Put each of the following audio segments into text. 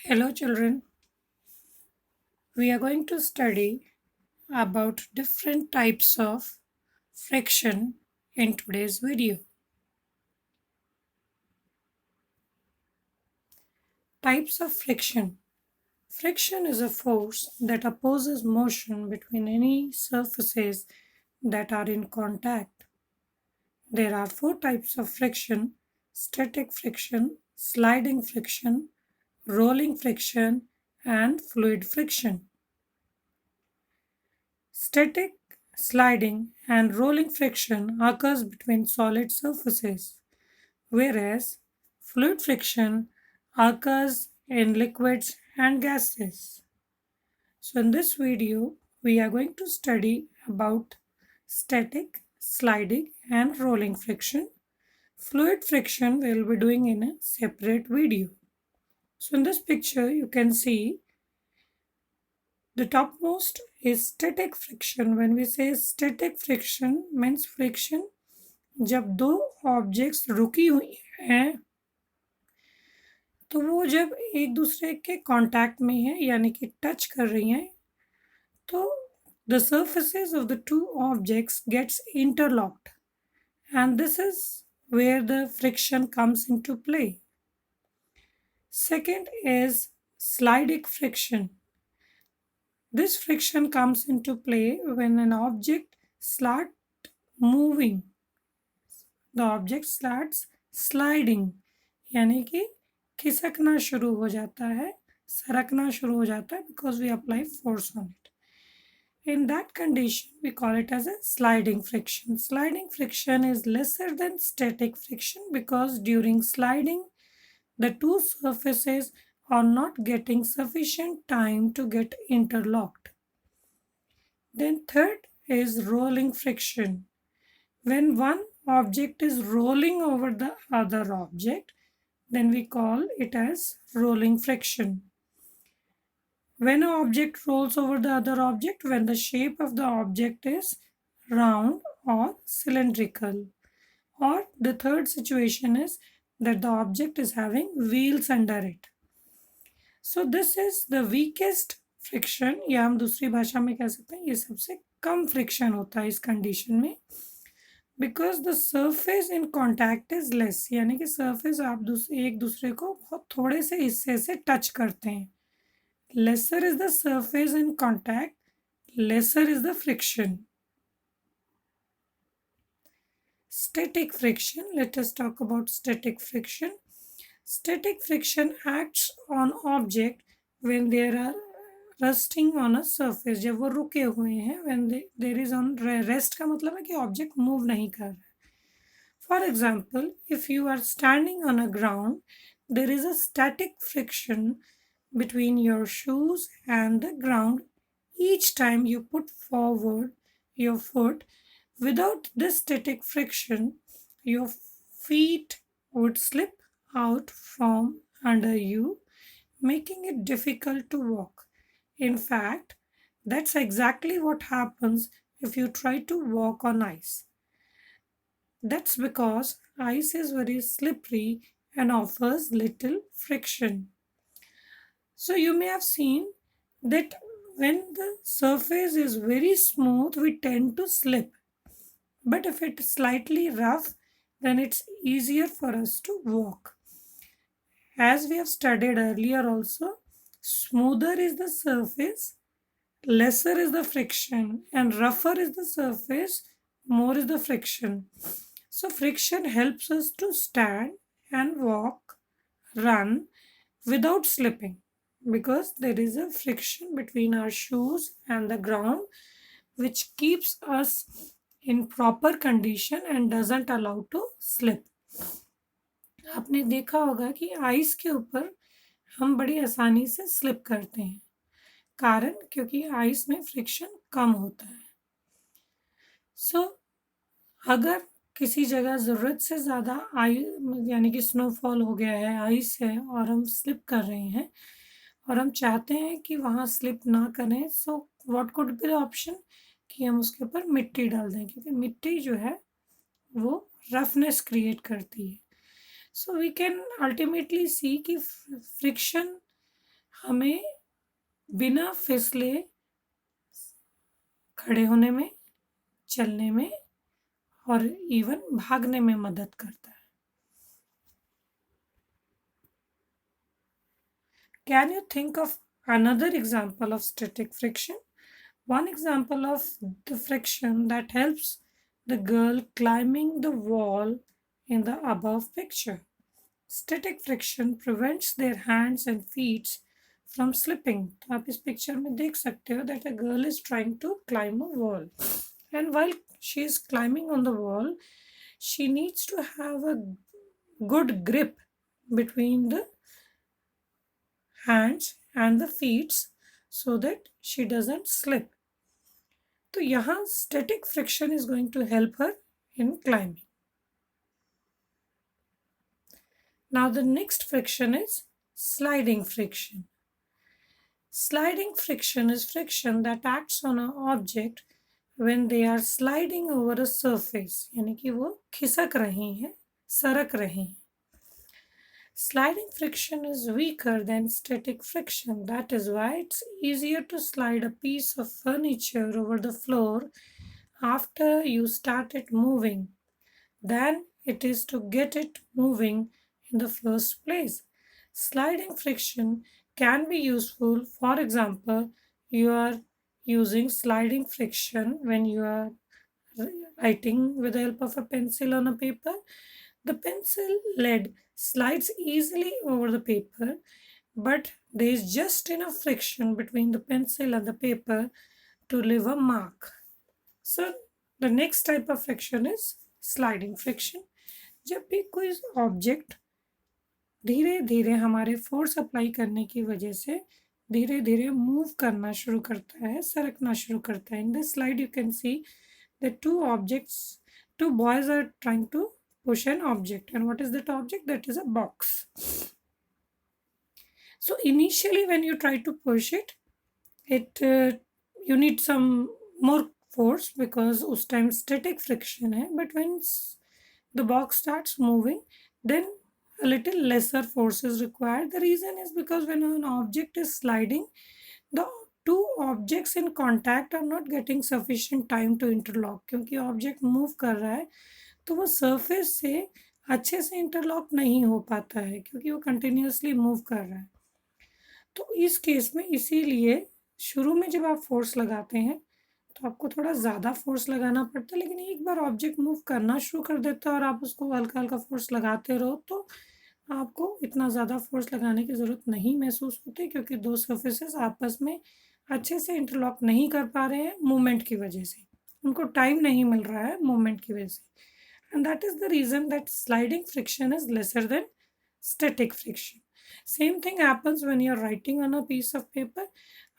Hello, children. We are going to study about different types of friction in today's video. Types of friction. Friction is a force that opposes motion between any surfaces that are in contact. There are four types of friction: static friction, sliding friction, rolling friction, and fluid friction. Static, sliding, and rolling friction occurs between solid surfaces, whereas fluid friction occurs in liquids and gases. So in this video, we are going to study about static, sliding, and rolling friction. Fluid friction we will be doing in a separate video. So in this picture, you can see the topmost is static friction. When we say static friction means friction जब दो objects रुकी हुई हैं तो वो जब एक दूसरे के कांटेक्ट में है यानी कि टच कर रही हैं तो the surfaces of the two objects gets interlocked and this is where the friction comes into play. Second is sliding friction. This friction comes into play when an object starts moving. The object starts sliding यानी कि खिसकना शुरू हो जाता है, सरकना शुरू हो जाता है because we apply force on it. In that condition, we call it as a sliding friction. Sliding friction is lesser than static friction because during sliding, the two surfaces are not getting sufficient time to get interlocked. Then third is rolling friction. When one object is rolling over the other object, then we call it as rolling friction. When an object rolls over the other object, when the shape of the object is round or cylindrical. Or the third situation is that the object is having wheels under it. So this is the weakest friction या हम दूसरी भाषा में कह सकते हैं ये सबसे कम फ्रिक्शन होता है इस कंडीशन में because the surface in contact is less यानी कि सरफेस आप एक दूसरे को बहुत थोड़े से हिस्से से टच करते हैं lesser is the surface in contact, lesser is the friction. Static friction, let us talk about static friction. Static friction acts on object when they are resting on a surface. जब वो रुके हुए हैं when there is on rest का मतलब है कि object move नहीं कर रहा. For example, if you are standing on a ground, there is a static friction between your shoes and the ground each time you put forward your foot. Without this static friction, your feet would slip out from under you, making it difficult to walk. In fact, that's exactly what happens if you try to walk on ice. That's because ice is very slippery and offers little friction. So you may have seen that when the surface is very smooth, we tend to slip. But if it is slightly rough, then it's easier for us to walk. As we have studied earlier also, smoother is the surface, lesser is the friction, and rougher is the surface, more is the friction. So friction helps us to stand and walk, run without slipping because there is a friction between our shoes and the ground which keeps us in proper condition and doesn't allow to slip. आपने देखा होगा कि ice के ऊपर हम बड़ी आसानी से स्लिप करते हैं कारण क्योंकि आइस में फ्रिक्शन कम होता है सो अगर किसी जगह ज़रूरत से ज़्यादा यानी कि स्नोफॉल हो गया है आइस है और हम स्लिप कर रहे हैं और हम चाहते हैं कि वहाँ स्लिप ना करें so what could be the option कि हम उसके ऊपर मिट्टी डाल दें क्योंकि मिट्टी जो है वो रफनेस क्रिएट करती है सो वी कैन अल्टीमेटली सी कि फ्रिक्शन हमें बिना फिसले खड़े होने में, चलने में और इवन भागने में मदद करता है। Can you think of another example of static friction? One example of the friction that helps the girl climbing the wall in the above picture. Static friction prevents their hands and feet from slipping. तो आप इस picture में देख सकते हो that a girl is trying to climb a wall. And while she is climbing on the wall, she needs to have a good grip between the hands and the feet so that she doesn't slip. तो यहाँ static friction is going to help her in climbing. Now the next friction is sliding friction. Sliding friction is friction that acts on an object when they are sliding over a surface, यानी कि वो खिसक रही हैं, सरक रही हैं. Sliding friction is weaker than static friction. That is why it's easier to slide a piece of furniture over the floor after you start it moving than it is to get it moving in the first place. Sliding friction can be useful. For example, you are using sliding friction when you are writing with the help of a pencil on a paper. The pencil lead slides easily over the paper, but there is just enough friction between the pencil and the paper to leave a mark. So the next type of friction is sliding friction. जब भी कोई object धीरे धीरे हमारे force apply करने की वजह से धीरे धीरे मूव करना शुरू करता है, सरकना शुरू करता है. In the slide you can see the two boys are trying to push an object. And what is that object? That is a box. So initially when you try to push it, you need some more force because उस time static friction है. But when the box starts moving, then a little lesser force is required. The reason is because when an object is sliding, the two objects in contact are not getting sufficient time to interlock. क्योंकि object move कर रहा है तो वो surface से अच्छे से interlock नहीं हो पाता है क्योंकि वो continuously move कर रहा है. तो इस केस में इसीलिए शुरू में जब आप फोर्स लगाते हैं तो आपको थोड़ा ज़्यादा फोर्स लगाना पड़ता है. लेकिन एक बार ऑब्जेक्ट मूव करना शुरू कर देता है और आप उसको हल्का हल्का फोर्स लगाते रहो तो आपको इतना ज़्यादा फोर्स लगाने की ज़रूरत नहीं महसूस होती क्योंकि दो सर्फेसेस आपस में अच्छे से इंटरलॉक नहीं कर पा रहे हैं मूवमेंट की वजह से. उनको टाइम नहीं मिल रहा है मूवमेंट की वजह से. And that is the reason that sliding friction is lesser than static friction. Same thing happens when you are writing on a piece of paper.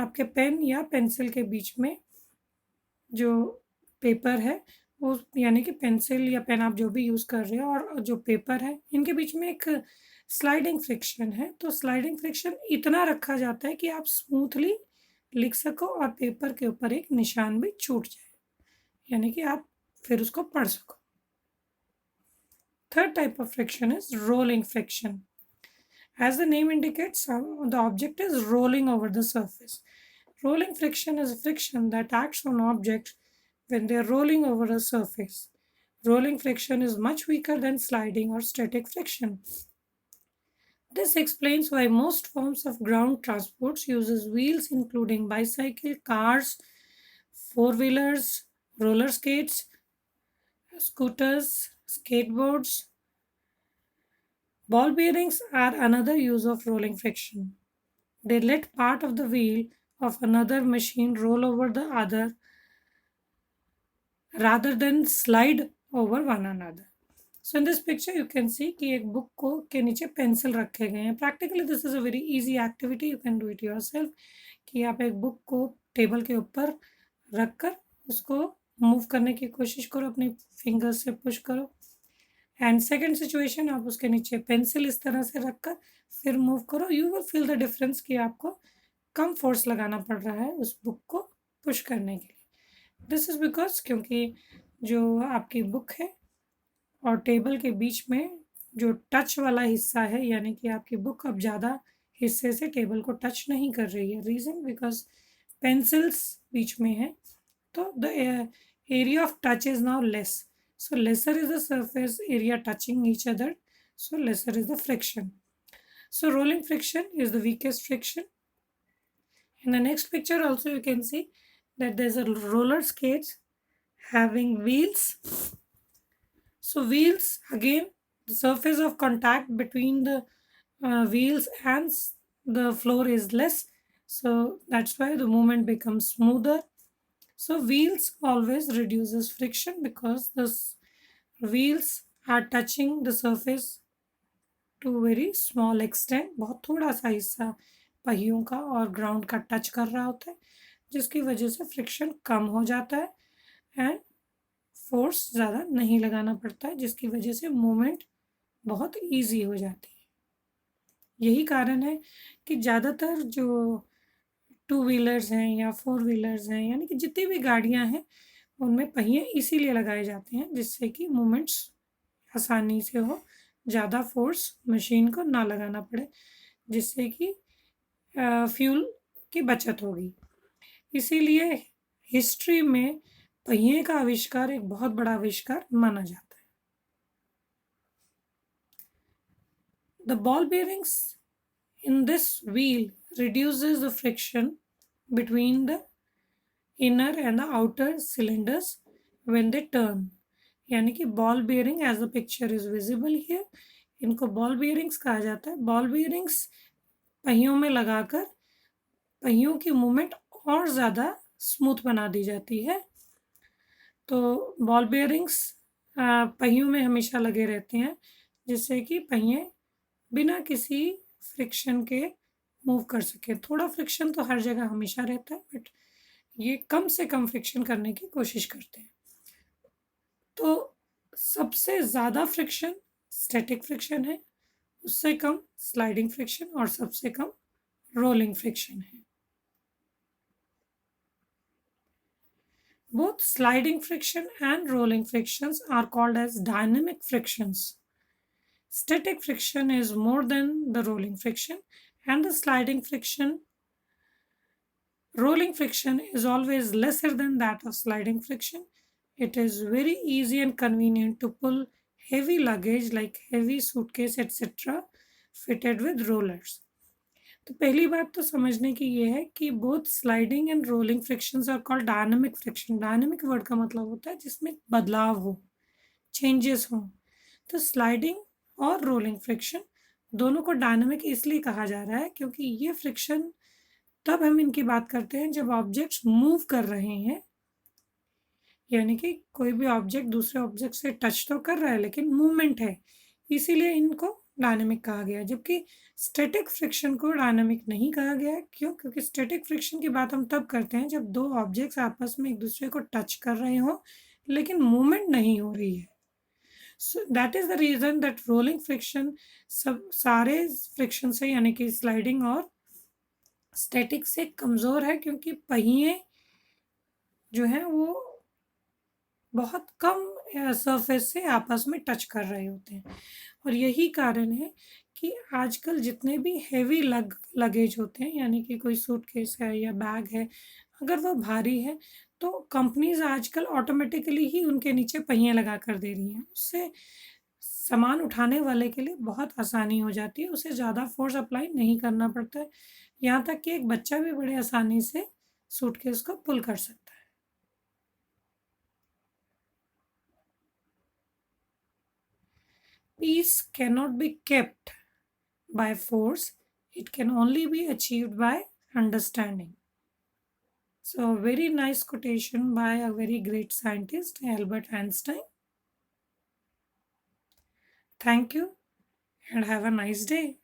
आपके पेन या पेंसिल के बीच में जो पेपर है वो यानी कि पेंसिल या पेन आप जो भी यूज़ कर रहे हो और जो पेपर है इनके बीच में एक स्लाइडिंग फ्रिक्शन है. तो स्लाइडिंग फ्रिक्शन इतना रखा जाता है कि आप स्मूथली लिख सको और पेपर के ऊपर एक निशान भी छूट जाए यानी कि आप फिर उसको पढ़ सको. Third type of friction is rolling friction. As the name indicates, the object is rolling over the surface. Rolling friction is a friction that acts on objects when they are rolling over a surface. Rolling friction is much weaker than sliding or static friction. This explains why most forms of ground transport uses wheels including bicycle, cars, four-wheelers, roller skates, scooters, skateboards. Ball bearings are another use of rolling friction. They let part of the wheel of another machine roll over the other rather than slide over one another. So in this picture you can see कि एक book को के नीचे pencil रखे गए हैं. Practically this is a very easy activity. You can do it yourself. कि आप एक बुक को टेबल के ऊपर रख कर उसको मूव करने की कोशिश करो, अपनी फिंगर्स से पुश करो. एंड सेकेंड सिचुएशन आप उसके नीचे पेंसिल इस तरह से रखकर फिर मूव करो. You will feel the difference कि आपको कम फोर्स लगाना पड़ रहा है उस बुक को पुश करने के लिए. दिस इज़ बिकॉज क्योंकि जो आपकी बुक है और टेबल के बीच में जो टच वाला हिस्सा है यानी कि आपकी बुक अब ज़्यादा हिस्से से टेबल को टच नहीं कर रही है। रीज़न बिकॉज पेंसिल्स बीच में है, तो the area of touch is now less. So lesser is the surface area touching each other, so lesser is the friction. So rolling friction is the weakest friction. In the next picture also you can see that there's a roller skates having wheels. So wheels, again, the surface of contact between the wheels and the floor is less, so that's why the movement becomes smoother. So wheels always reduces friction because the wheels are touching the surface to very small extent. बहुत थोड़ा सा हिस्सा पहियों का और ground का touch कर रहा होता है, जिसकी वजह से फ्रिक्शन कम हो जाता है एंड फोर्स ज़्यादा नहीं लगाना पड़ता है, जिसकी वजह से मूवमेंट बहुत इजी हो जाती है। यही कारण है कि ज़्यादातर जो टू व्हीलर्स हैं या फोर व्हीलर्स हैं, यानी कि जितनी भी गाड़ियां हैं, उनमें पहिए इसीलिए लगाए जाते हैं जिससे कि मूवमेंट्स आसानी से हो, ज़्यादा फोर्स मशीन को ना लगाना पड़े, जिससे कि फ्यूल की बचत होगी। इसीलिए हिस्ट्री में पहिए का आविष्कार एक बहुत बड़ा आविष्कार माना जाता है। The ball bearings in this wheel reduces the friction between the inner and the outer cylinders when they turn. यानी कि ball bearing as the picture is visible here, इनको बॉल बेयरिंग्स कहा जाता है। बॉल बेयरिंग्स पहियों में लगाकर पहियों की मूवमेंट और ज़्यादा स्मूथ बना दी जाती है। तो बॉल बेयरिंग्स पहियों में हमेशा लगे रहते हैं, जिससे कि पहिए बिना किसी फ्रिक्शन के मूव कर सके। थोड़ा फ्रिक्शन तो हर जगह हमेशा रहता है, बट ये कम से कम फ्रिक्शन करने की कोशिश करते हैं। तो सबसे ज़्यादा फ्रिक्शन स्टैटिक फ्रिक्शन है, उससे कम स्लाइडिंग फ्रिक्शन और सबसे कम रोलिंग फ्रिक्शन है। Both sliding friction and rolling frictions are called as dynamic frictions. Static friction is more than the rolling friction, and the sliding friction, rolling friction is always lesser than that of sliding friction. It is very easy and convenient to pull heavy luggage like heavy suitcase etc. fitted with rollers. तो पहली बात तो समझने की ये है कि both sliding and rolling frictions are called dynamic friction. Dynamic word का मतलब होता है जिसमें बदलाव हो, चेंजेस हो। तो स्लाइडिंग और रोलिंग फ्रिक्शन दोनों को डायनामिक इसलिए कहा जा रहा है क्योंकि ये फ्रिक्शन तब हम इनकी बात करते हैं जब ऑब्जेक्ट्स मूव कर रहे हैं, यानी कि कोई भी ऑब्जेक्ट दूसरे ऑब्जेक्ट से टच तो कर रहा है लेकिन मूवमेंट है, इसीलिए इनको डायनामिक कहा गया। जबकि स्टैटिक फ्रिक्शन को डायनामिक नहीं कहा गया। क्यों? क्योंकि स्टैटिक फ्रिक्शन की बात हम तब करते हैं जब दो ऑब्जेक्ट्स आपस में एक दूसरे को टच कर रहे हो लेकिन मूवमेंट नहीं हो रही है। So that is the reason that rolling friction सब सारे फ्रिक्शन से, यानी कि स्लाइडिंग और स्टैटिक से कमज़ोर है, क्योंकि पहिए जो हैं वो बहुत कम सरफेस से आपस में टच कर रहे होते हैं। और यही कारण है कि आजकल जितने भी हेवी लगेज होते हैं, यानी कि कोई सूटकेस है या बैग है, अगर वो भारी है तो कंपनीज आजकल ऑटोमेटिकली ही उनके नीचे पहिए लगा कर दे रही हैं। उससे सामान उठाने वाले के लिए बहुत आसानी हो जाती है, उसे ज़्यादा फोर्स अप्लाई नहीं करना पड़ता है। यहाँ तक कि एक बच्चा भी बड़े आसानी से सूटकेस को पुल कर सकता है। Peace cannot be kept by force, it can only be achieved by understanding. So, very nice quotation by a very great scientist, Albert Einstein. Thank you and have a nice day.